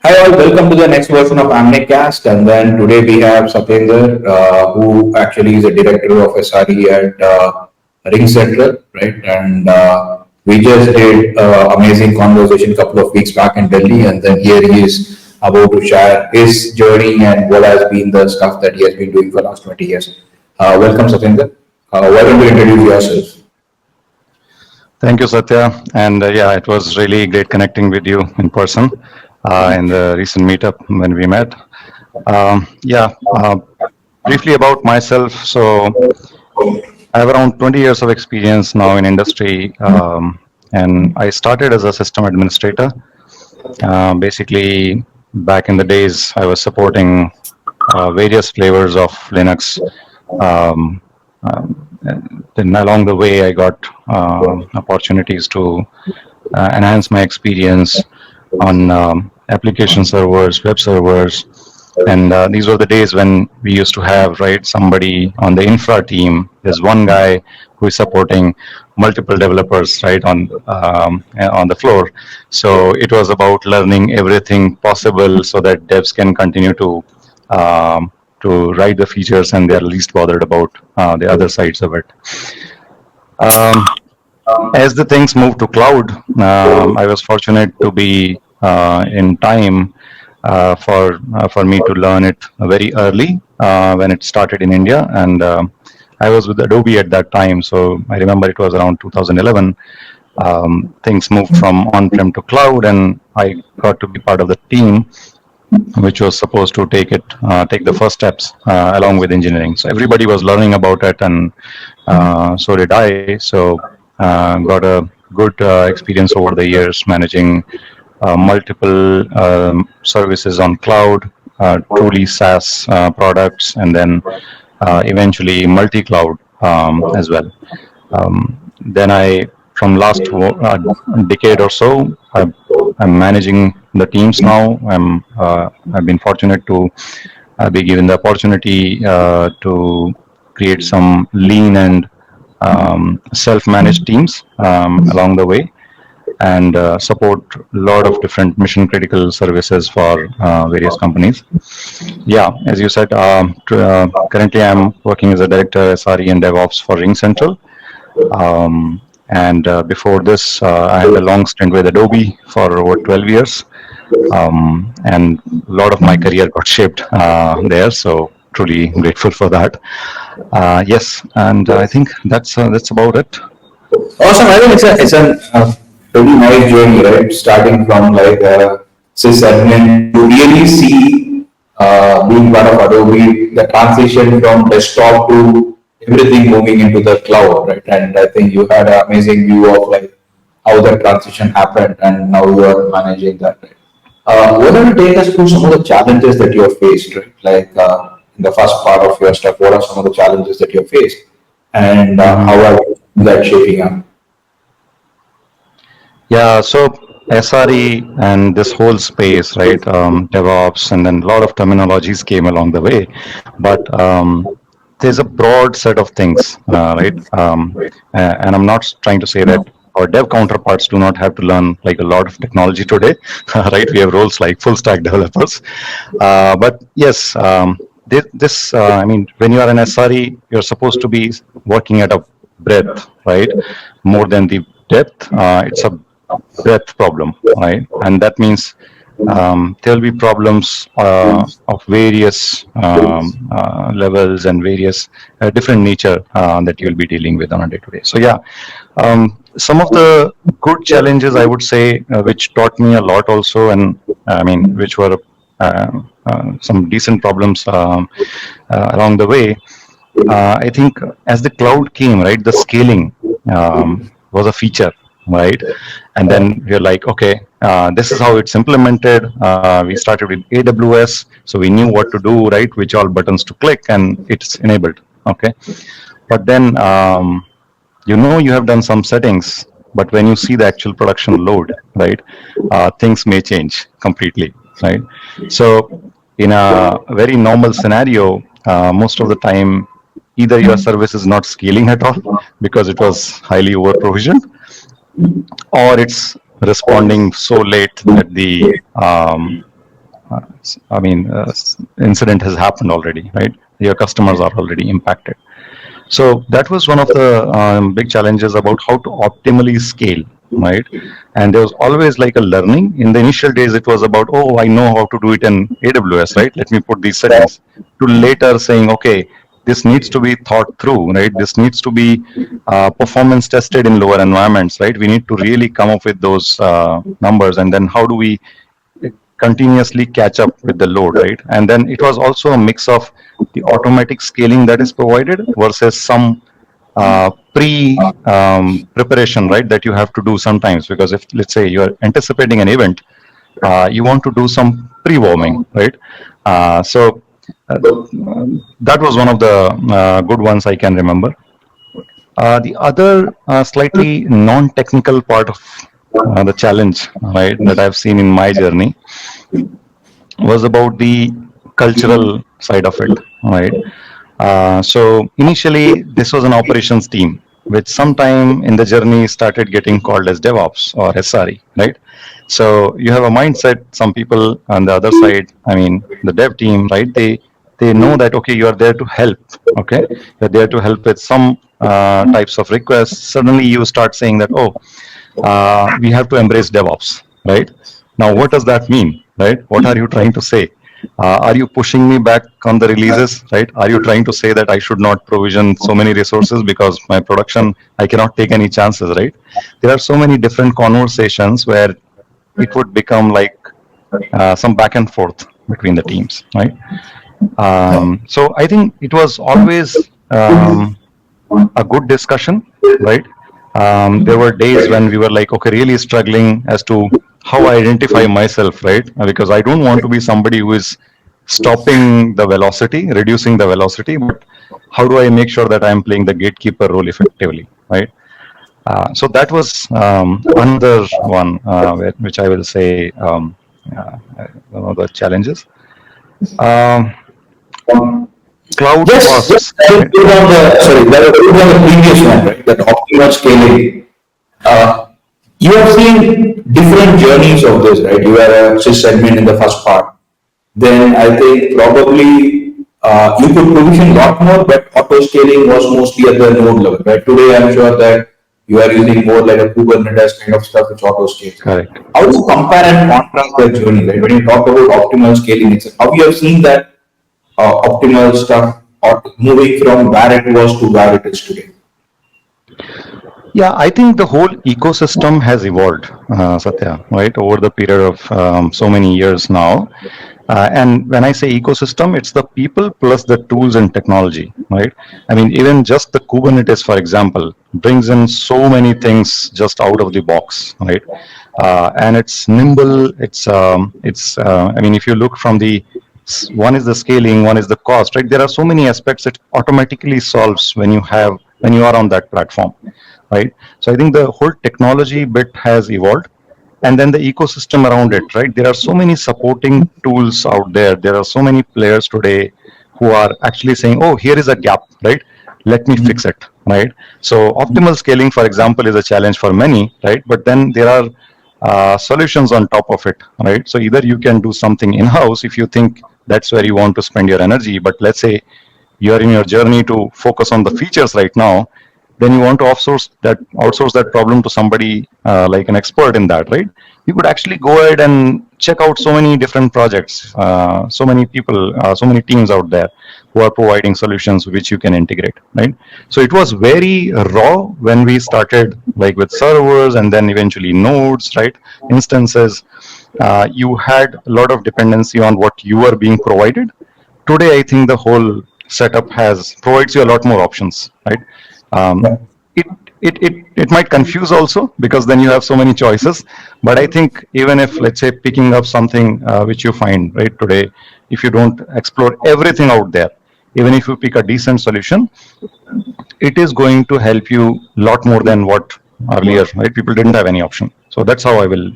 Hi all, welcome to the next version of AmnicCast. And then today we have Satender, who actually is a director of SRE at Ring Central, right? And we just did amazing conversation a couple of weeks back in Delhi, and then here he is about to share his journey and what has been the stuff that he has been doing for the last 20 years. Welcome, Satender. Why don't you introduce yourself? Thank you, Sathya. And yeah, it was really great connecting with you in person in the recent meetup when we met. Yeah, briefly about myself. So I have around 20 years of experience now in industry, and I started as a system administrator. Basically, back in the days, I was supporting various flavors of Linux. Um, then along the way, I got opportunities to enhance my experience on application servers, web servers, and these were the days when we used to have somebody on the infra team. There's one guy who is supporting multiple developers on the floor. So it was about learning everything possible so that devs can continue to write the features and they're least bothered about the other sides of it. Um, as the things moved to cloud, I was fortunate to be in time for me to learn it very early when it started in India, and I was with Adobe at that time, so I remember it was around 2011. Things moved from on-prem to cloud, and I got to be part of the team which was supposed to take the first steps along with engineering. So everybody was learning about it, and so did I. So got a good experience over the years managing multiple services on cloud, truly SaaS products, and then eventually multi-cloud as well. Then from last decade or so, I'm managing the teams now. I've been fortunate to be given the opportunity to create some lean and self-managed teams along the way, and support a lot of different mission critical services for various companies. Yeah, as you said, currently I'm working as a director SRE and DevOps for Ring Central. And before this, I had a long stint with Adobe for over 12 years. And a lot of my career got shaped there. So truly grateful for that. Yes, and I think that's about it. Awesome. I think it's a pretty nice journey, right? Starting from like sysadmin to really see being part of Adobe, the transition from desktop to everything moving into the cloud, right? And I think you had an amazing view of like how that transition happened and now you are managing that, right? Why don't you take us through some of the challenges that you have faced, right? Like in the first part of your stuff, what are some of the challenges that you have faced, and how are that shaping up? Yeah, so SRE and this whole space, right? DevOps, and then a lot of terminologies came along the way, but there's a broad set of things, right? And I'm not trying to say that our dev counterparts do not have to learn like a lot of technology today, right? We have roles like full stack developers, but yes, I mean, when you are an SRE, you're supposed to be working at a breadth, right? More than the depth. It's a breadth problem, right? And that means there will be problems of various levels and various different nature that you'll be dealing with on a day-to-day. So yeah, some of the good challenges I would say, which taught me a lot also, and I mean, which were some decent problems along the way. I think as the cloud came, right, the scaling was a feature, right? And then we're like, okay, this is how it's implemented. We started with AWS, so we knew what to do, right? Which all buttons to click, and it's enabled. Okay, but then you have done some settings, but when you see the actual production load, right, things may change completely, right? So in a very normal scenario, most of the time, either your service is not scaling at all because it was highly over provisioned, or it's responding so late that incident has happened already, right? Your customers are already impacted. So that was one of the big challenges about how to optimally scale, right? And there was always like a learning. In the initial days, it was about, oh, I know how to do it in AWS, right? Let me put these settings. To later saying, okay, this needs to be thought through, right? This needs to be performance tested in lower environments, right? We need to really come up with those numbers, and then how do we continuously catch up with the load, right? And then it was also a mix of the automatic scaling that is provided versus some preparation, right, that you have to do sometimes, because if, let's say, you're anticipating an event, you want to do some pre-warming, right? So that was one of the good ones I can remember. The other slightly non-technical part of the challenge, right, that I've seen in my journey was about the cultural side of it, right? So initially, this was an operations team, which sometime in the journey started getting called as DevOps or SRE, right? So you have a mindset. Some people on the other side, I mean, the dev team, right? They know that, okay, you are there to help. Okay, you're there to help with some types of requests. Suddenly, you start saying that, oh, we have to embrace DevOps, right? Now, what does that mean, right? What are you trying to say? Are you pushing me back on the releases, right? Are you trying to say that I should not provision so many resources because my production, I cannot take any chances, right? There are so many different conversations where it would become like some back and forth between the teams, right? So I think it was always a good discussion, right? There were days when we were like, okay, really struggling as to how I identify myself, right? Because I don't want to be somebody who is stopping the velocity, reducing the velocity, but how do I make sure that I'm playing the gatekeeper role effectively, right? So that was another one which I will say one of the challenges. Cloud costs. That was good on the, sorry, that was good on the previous one, right? That optimal scaling. You have seen different journeys of this, right? You are a sysadmin in the first part. Then I think probably you could provision a lot more, but auto scaling was mostly at the node level, right? Today I'm sure that you are using more like a Kubernetes kind of stuff which auto scales. Correct. How do you compare and contrast that journey, right? When you talk about optimal scaling, it's how you have seen that optimal stuff or moving from where it was to where it is today? Yeah, I think the whole ecosystem has evolved, Satya, right, over the period of so many years now. And when I say ecosystem, it's the people plus the tools and technology, right? I mean, even just the Kubernetes, for example, brings in so many things just out of the box, right? And it's nimble. I mean, if you look from the one is the scaling, one is the cost, right? There are so many aspects it automatically solves when you are on that platform, right? So I think the whole technology bit has evolved, and then the ecosystem around it, right? There are so many supporting tools out there. There are so many players today who are actually saying, oh, here is a gap, right? Let me fix it, right? So optimal scaling, for example, is a challenge for many, right? But then there are solutions on top of it, right? So either you can do something in-house if you think that's where you want to spend your energy, but let's say you're in your journey to focus on the features right now, then you want to outsource that problem to somebody like an expert in that, right? You could actually go ahead and check out so many different projects, so many people, so many teams out there who are providing solutions which you can integrate, right? So it was very raw when we started, like with servers and then eventually nodes, right? Instances. You had a lot of dependency on what you are being provided. Today, I think the whole setup provides you a lot more options, right? It, it might confuse also, because then you have so many choices. But I think even if, let's say, picking up something which you find right today, if you don't explore everything out there, even if you pick a decent solution, it is going to help you a lot more than what earlier, right? People didn't have any option. So that's how I will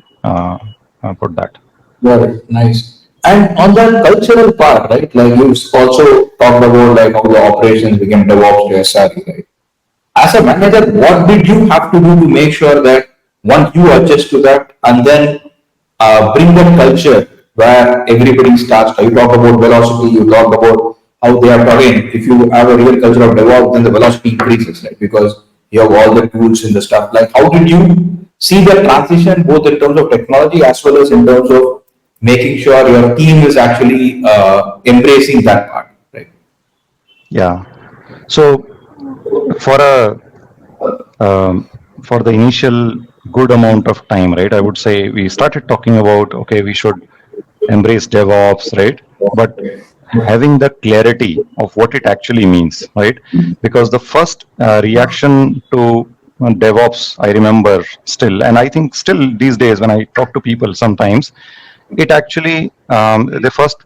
put that. Got it. Nice. And on the cultural part, right? Like you also talked about like how the operations became DevOps to SRE, right? As a manager, what did you have to do to make sure that one, you adjust to that, and then bring that culture where everybody starts. You talk about velocity, you talk about how they are talking. If you have a real culture of DevOps, then the velocity increases, right? Because you have all the tools and the stuff. Like, how did you see the transition, both in terms of technology as well as in terms of making sure your team is actually embracing that part, right? Yeah. So for a for the initial good amount of time, right? I would say we started talking about, okay, we should embrace DevOps, right? But having the clarity of what it actually means, right? Because the first reaction to DevOps, I remember still, and I think still these days when I talk to people sometimes, it actually, the first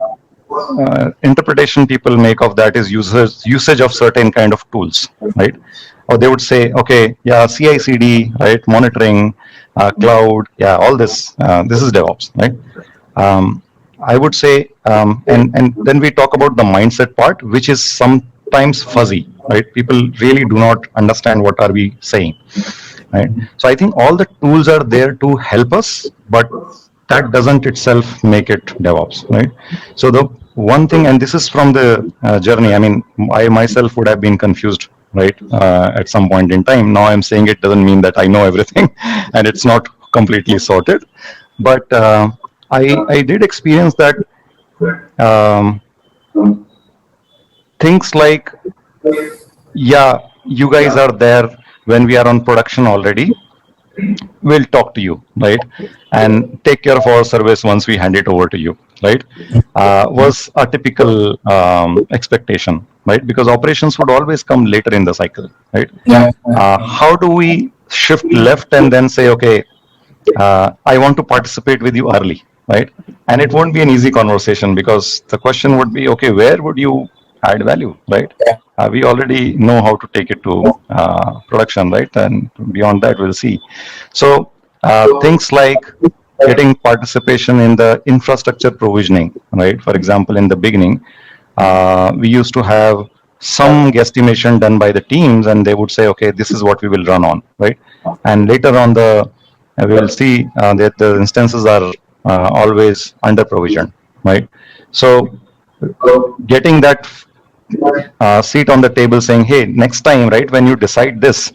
interpretation people make of that is usage of certain kind of tools, right? Or they would say, okay, yeah, CI/CD, right, monitoring, cloud, yeah, all this. This is DevOps, right? I would say, and then we talk about the mindset part, which is sometimes fuzzy, right? People really do not understand what are we saying, right? So I think all the tools are there to help us, but that doesn't itself make it DevOps, right? So the one thing, and this is from the journey, I mean, I myself would have been confused, right, at some point in time. Now I'm saying it doesn't mean that I know everything and it's not completely sorted. But I did experience that um, things like, yeah, you guys are there when we are on production already, we'll talk to you, right? And take care of our service once we hand it over to you, right? Was a typical expectation, right? Because operations would always come later in the cycle, right? Yeah. How do we shift left and then say, okay, I want to participate with you early, right? And it won't be an easy conversation because the question would be, okay, where would you add value, right? We already know how to take it to production, right? And beyond that, we'll see. So things like getting participation in the infrastructure provisioning, right? For example, in the beginning, we used to have some guesstimation done by the teams, and they would say, okay, this is what we will run on, right? And later on, we will see that the instances are always under provisioned, right? So getting that seat on the table saying, hey, next time, right, when you decide this,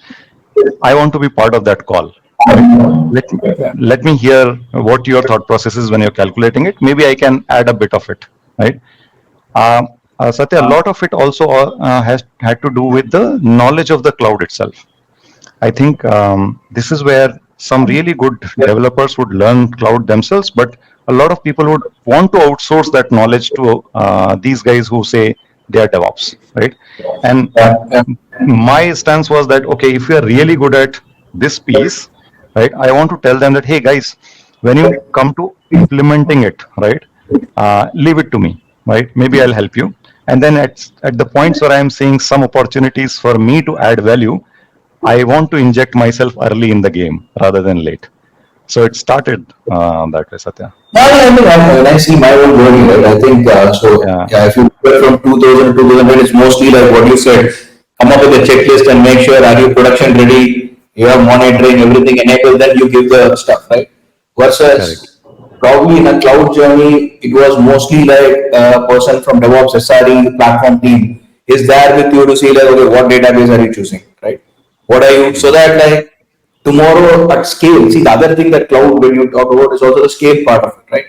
I want to be part of that call. Right? Let me hear what your thought process is when you're calculating it. Maybe I can add a bit of it, right? Satya, a lot of it also has had to do with the knowledge of the cloud itself. I think this is where some really good developers would learn cloud themselves, but a lot of people would want to outsource that knowledge to these guys who say they are DevOps, right? And my stance was that, okay, if you are really good at this piece, right, I want to tell them that, hey guys, when you come to implementing it, right, leave it to me, right? Maybe I'll help you. And then at the points where I'm seeing some opportunities for me to add value, I want to inject myself early in the game rather than late. So it started that way, Satya. I mean, when I see my own journey, right, I think so. Yeah. Yeah, if you look from 2000 to 2010, it's mostly like what you said. Come up with a checklist and make sure are you production ready, you are monitoring everything enabled, then you give the stuff, right? Correct. Versus probably in a cloud journey, it was mostly like a person from DevOps SRE platform team is there with you to see like, okay, what database are you choosing, right? What are you, so that like tomorrow at scale. See, the other thing that cloud, when you talk about, is also the scale part of it, right?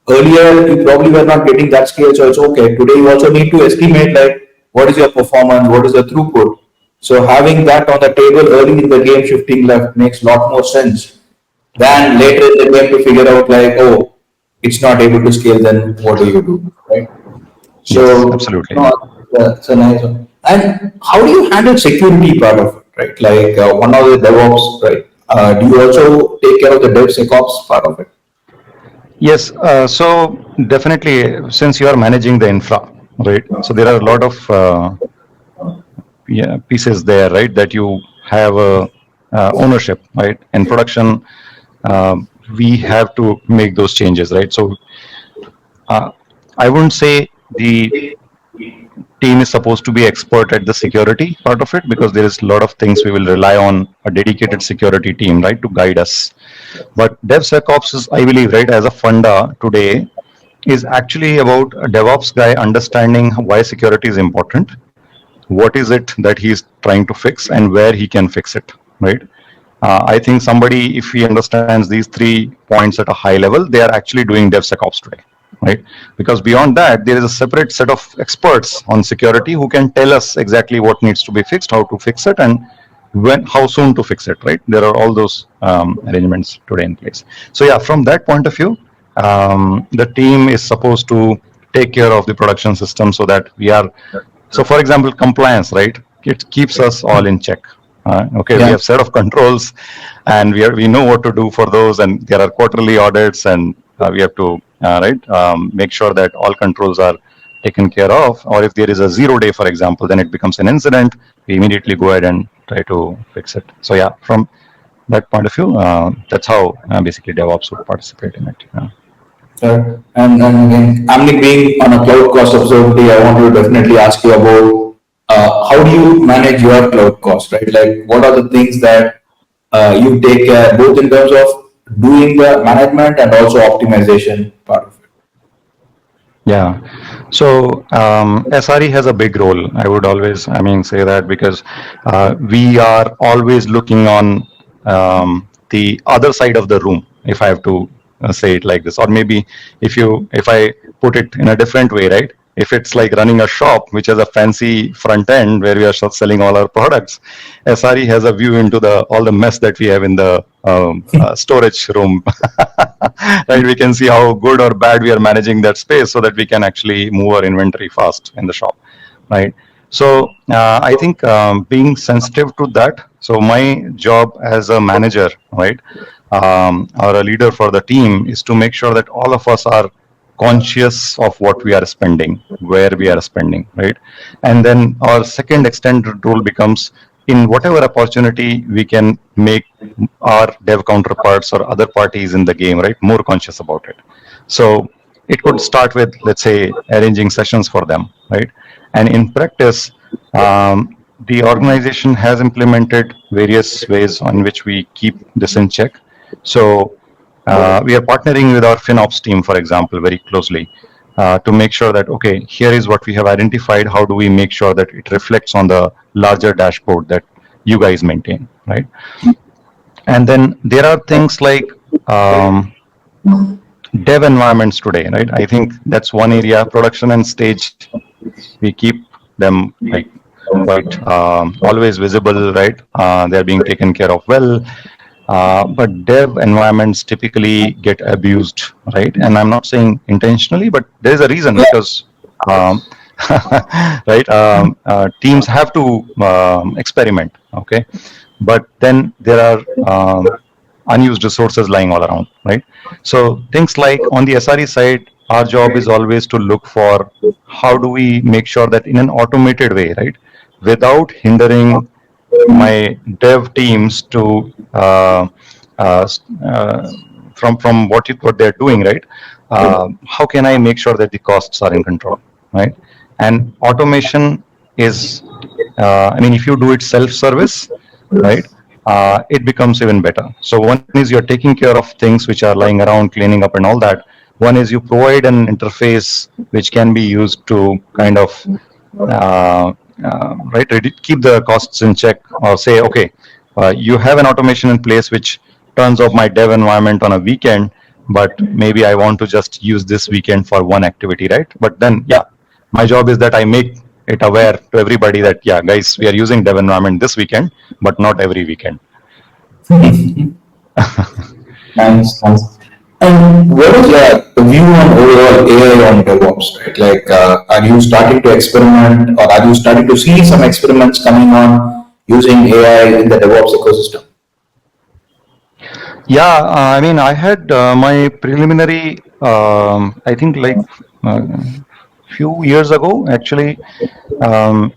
Earlier, you probably were not getting that scale, so it's okay. Today, you also need to estimate like what is your performance, what is the throughput. So having that on the table early in the game, shifting left makes a lot more sense than later in the game to figure out like, oh, it's not able to scale. Then what do you do, right? Yes, So, absolutely. no, that's a nice one. And how do you handle security part of it, right? Like one of the DevOps, right? Do you also take care of the DevSecOps part of it? Yes. So definitely, since you are managing the infra, right? So there are a lot of yeah, pieces there, right? That you have ownership, right? In production, we have to make those changes, right? So I wouldn't say the team is supposed to be expert at the security part of it because there is a lot of things we will rely on a dedicated security team, right, to guide us. But DevSecOps is, I believe, right, as a funda today, is actually about a DevOps guy understanding why security is important, what is it that he's trying to fix, and where he can fix it, right? I think somebody, if he understands these 3 points at a high level, they are actually doing DevSecOps today, right? Because beyond that, there is a separate set of experts on security who can tell us exactly what needs to be fixed, how to fix it, and when, how soon to fix it, right? There are all those arrangements today in place. So yeah, from that point of view, the team is supposed to take care of the production system so that we are, so for example, compliance, right? It keeps us all in check. Okay, we Yeah. have set of controls, and we know what to do for those, and there are quarterly audits, and we have to make sure that all controls are taken care of. Or if there is a 0 day, for example, then it becomes an incident. We immediately go ahead and try to fix it. So yeah, from that point of view, that's how basically DevOps would participate in it. And again, Amnic being on a cloud cost observability, I want to definitely ask you about how do you manage your cloud cost, right? Like, what are the things that you take care both in terms of doing the management and also optimization part of it? Yeah. So SRE has a big role. I would always, say that because we are always looking on the other side of the room, if I have to say it like this, or maybe if I put it in a different way, right? If it's like running a shop which has a fancy front end where we are selling all our products, SRE has a view into the all the mess that we have in the storage room. Right, we can see how good or bad we are managing that space so that we can actually move our inventory fast in the shop, right? So I think being sensitive to that. So my job as a manager, right, or a leader for the team, is to make sure that all of us are conscious of what we are spending, where we are spending, right? And then our second extended role becomes, in whatever opportunity we can make our dev counterparts or other parties in the game, right, more conscious about it. So it could start with, let's say, arranging sessions for them, right? And in practice, the organization has implemented various ways on which we keep this in check. So we are partnering with our FinOps team, for example, very closely to make sure that, okay, here is what we have identified. How do we make sure that it reflects on the larger dashboard that you guys maintain, right? And then there are things like dev environments today, right? I think that's one area. Production and stage, we keep them like quite always visible, right? They're being taken care of well. But dev environments typically get abused, right? And I'm not saying intentionally, but there's a reason, because right, teams have to experiment, okay? But then there are unused resources lying all around, right? So things like on the SRE side, our job is always to look for how do we make sure that in an automated way, right, without hindering my dev teams to uh, from what they're doing, right? How can I make sure that the costs are in control, right? And automation is, if you do it self-service, right, it becomes even better. So one is you're taking care of things which are lying around, cleaning up and all that. One is you provide an interface which can be used to kind of right, keep the costs in check, or say, okay, you have an automation in place which turns off my dev environment on a weekend, but maybe I want to just use this weekend for one activity, right? But then, yeah, my job is that I make it aware to everybody that, yeah, guys, we are using dev environment this weekend, but not every weekend. Nice, nice. And what is your view on overall AI on DevOps, right? Like, are you starting to experiment, or are you starting to see some experiments coming on using AI in the DevOps ecosystem? Yeah, I had my preliminary, I think like few years ago, actually,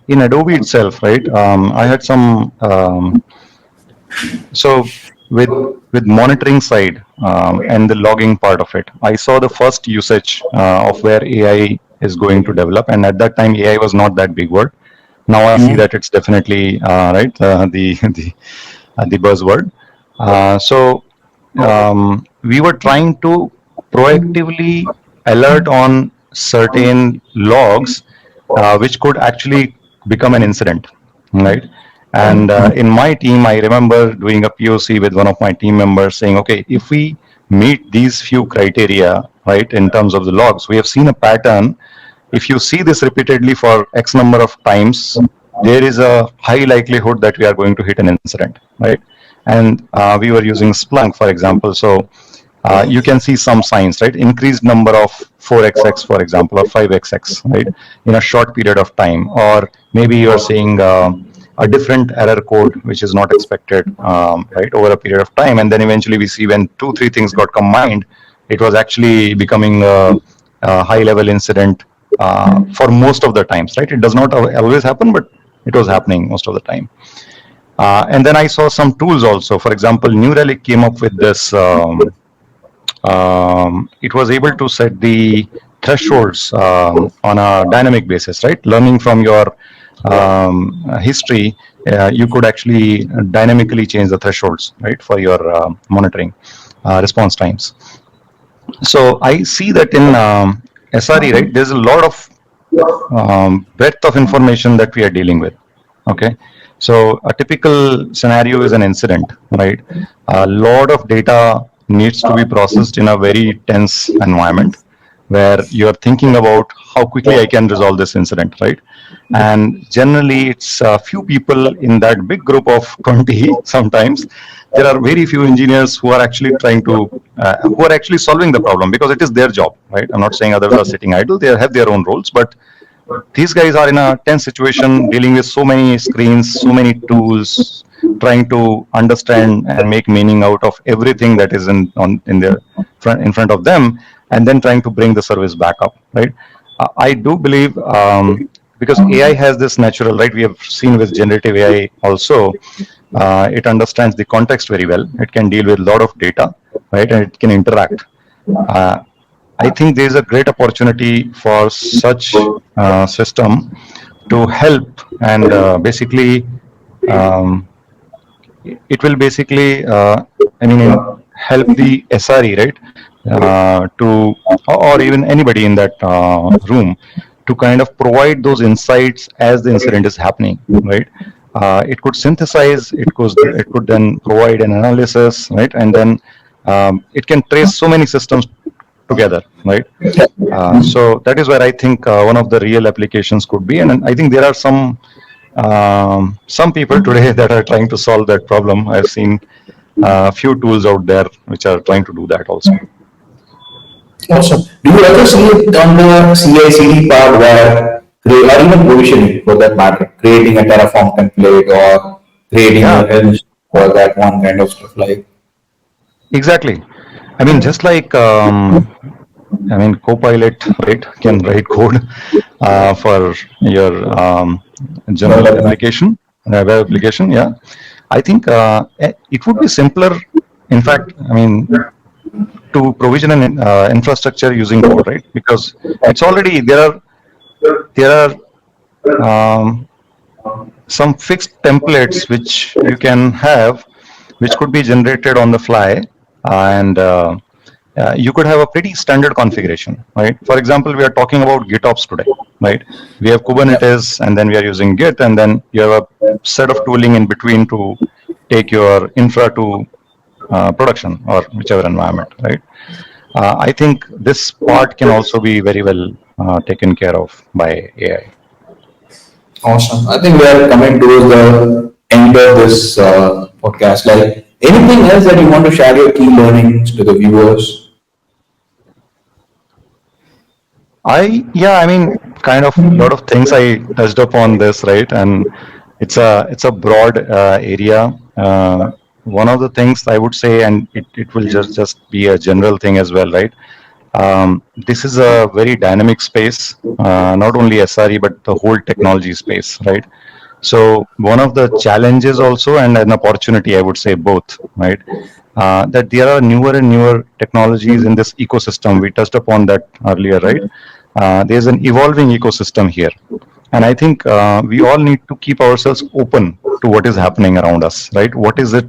in Adobe itself, right? I had some, so with monitoring side and the logging part of it, I saw the first usage of where AI is going to develop, and at that time AI was not that big word. Now I see that it's definitely right, the buzzword. So we were trying to proactively alert on certain logs, which could actually become an incident, right? And in my team, I remember doing a POC with one of my team members saying, okay, if we meet these few criteria, right, in terms of the logs, we have seen a pattern. If you see this repeatedly for X number of times, there is a high likelihood that we are going to hit an incident, right? And we were using Splunk, for example. So you can see some signs, right? Increased number of 4xx, for example, or 5xx, right, in a short period of time. Or maybe you are seeing a different error code which is not expected, right, over a period of time. And then eventually we see when 2-3 things got combined, it was actually becoming a high-level incident for most of the times, right? It does not always happen, but it was happening most of the time. And then I saw some tools also. For example, New Relic came up with this. It was able to set the thresholds on a dynamic basis, right? Learning from your history, you could actually dynamically change the thresholds, right, for your monitoring response times. So I see that in SRE, right, there's a lot of breadth of information that we are dealing with. Okay, so a typical scenario is an incident, right? A lot of data needs to be processed in a very tense environment where you're thinking about how quickly I can resolve this incident, right? And generally, it's a few people in that big group of 20. Sometimes there are very few engineers who are actually trying to, who are actually solving the problem because it is their job, right? I'm not saying others are sitting idle; they have their own roles, but these guys are in a tense situation, dealing with so many screens, so many tools, trying to understand and make meaning out of everything that is in front of them, and then trying to bring the service back up, right? I do believe because AI has this natural, right? We have seen with generative AI also, it understands the context very well. It can deal with a lot of data, right? And it can interact. I think there is a great opportunity for such system to help and basically it will basically help the SRE, right, to or even anybody in that room to kind of provide those insights as the incident is happening, right? It could synthesize, it could then provide an analysis, right, and then it can trace so many systems together, right? So that is where I think one of the real applications could be, and I think there are some people today that are trying to solve that problem. I've seen a few tools out there which are trying to do that also. Awesome. Do you ever see it on the CI/CD part where, or even provisioning for that matter, creating a Terraform template or creating a helm for that one kind of stuff like? Exactly. I mean, just like Copilot, right, can write code for your general application, web application. Yeah, I think it would be simpler. In fact, to provision an infrastructure using code, right? Because it's already there are some fixed templates which you can have, which could be generated on the fly, and you could have a pretty standard configuration, right? For example, we are talking about GitOps today, right? We have Kubernetes, and then we are using Git, and then you have a set of tooling in between to take your infra to production or whichever environment, right? I think this part can also be very well taken care of by AI. Awesome. I think we are coming towards the end of this podcast. Like, anything else that you want to share your key learnings to the viewers? Kind of a lot of things I touched upon this, right? And it's a broad area. One of the things I would say, and it will just be a general thing as well, right? This is a very dynamic space, not only SRE, but the whole technology space, right? So one of the challenges also and an opportunity, I would say both, right? That there are newer and newer technologies in this ecosystem. We touched upon that earlier, right? There's an evolving ecosystem here. And I think we all need to keep ourselves open to what is happening around us, right? What is it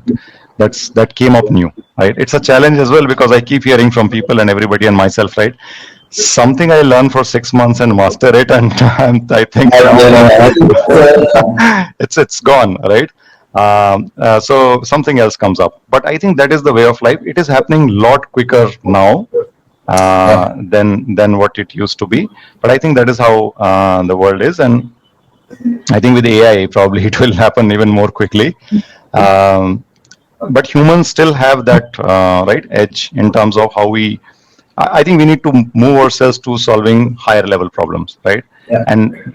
that came up new, right? It's a challenge as well because I keep hearing from people and everybody and myself, right? something I learned for 6 months and master it, and I think it's gone, right? So something else comes up, but I think that is the way of life. It is happening a lot quicker now than what it used to be, but I think that is how the world is, and I think with AI probably it will happen even more quickly. Um, but humans still have that right edge in terms of how we. I think we need to move ourselves to solving higher level problems, right? Yeah. And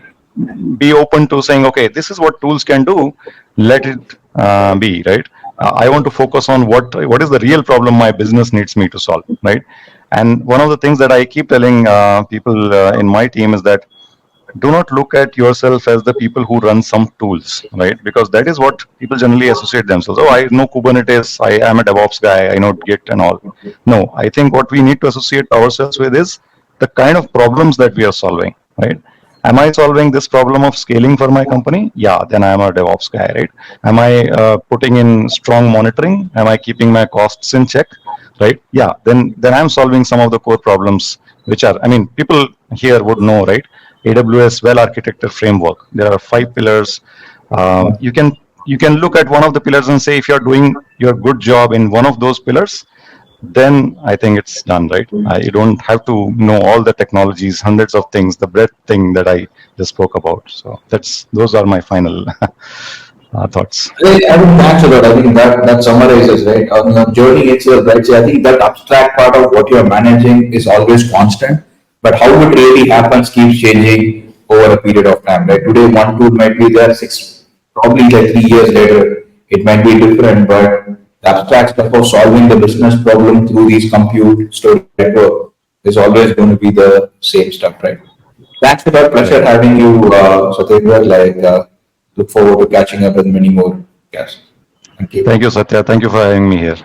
be open to saying, okay, this is what tools can do. Let it be, right? I want to focus on what is the real problem my business needs me to solve, right? And one of the things that I keep telling people in my team is that do not look at yourself as the people who run some tools, right? Because that is what people generally associate themselves. Oh, I know Kubernetes, I am a DevOps guy, I know Git and all. No, I think what we need to associate ourselves with is the kind of problems that we are solving, right? Am I solving this problem of scaling for my company? Yeah, then I am a DevOps guy, right? Am I putting in strong monitoring? Am I keeping my costs in check? Right? Yeah, then I'm solving some of the core problems, which are, I mean, people here would know, right? AWS well architected framework. There are 5 pillars. You can look at one of the pillars and say if you're doing your good job in one of those pillars, then I think it's done, right? You don't have to know all the technologies, hundreds of things, the breadth thing that I just spoke about. So those are my final thoughts. I think thanks a lot. I think that summarizes, right, on your journey itself, right? So I think that abstract part of what you're managing is always constant, but how it really happens keeps changing over a period of time, right? Today, one tool might be there, probably like 3 years later, it might be different, but the abstract stuff of solving the business problem through these compute storage network is always going to be the same stuff, right? Thanks a lot. Pleasure having you, Satender. Look forward to catching up with many more guests. Thank you. Thank you, Satya. Thank you for having me here.